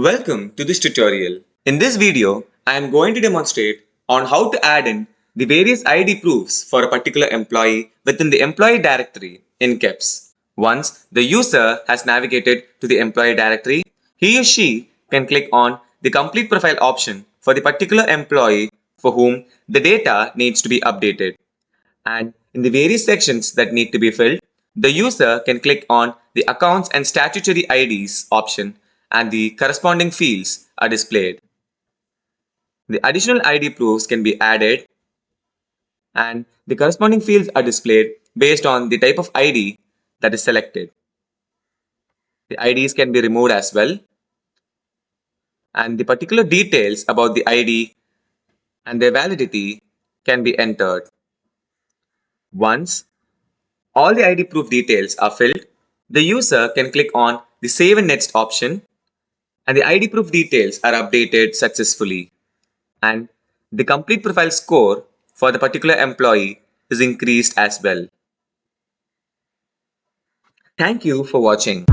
Welcome to this tutorial. In this video, I am going to demonstrate on how to add in the various ID proofs for a particular employee within the employee directory in KEBS. Once the user has navigated to the employee directory, he or she can click on the complete profile option for the particular employee for whom the data needs to be updated. And in the various sections that need to be filled, the user can click on the Accounts and Statutory IDs option and the corresponding fields are displayed. The additional ID proofs can be added and the corresponding fields are displayed based on the type of ID that is selected. The IDs can be removed as well, and the particular details about the ID and their validity can be entered. Once all the ID proof details are filled, the user can click on the Save and Next option and the ID proof details are updated successfully. And the complete profile score for the particular employee is increased as well. Thank you for watching.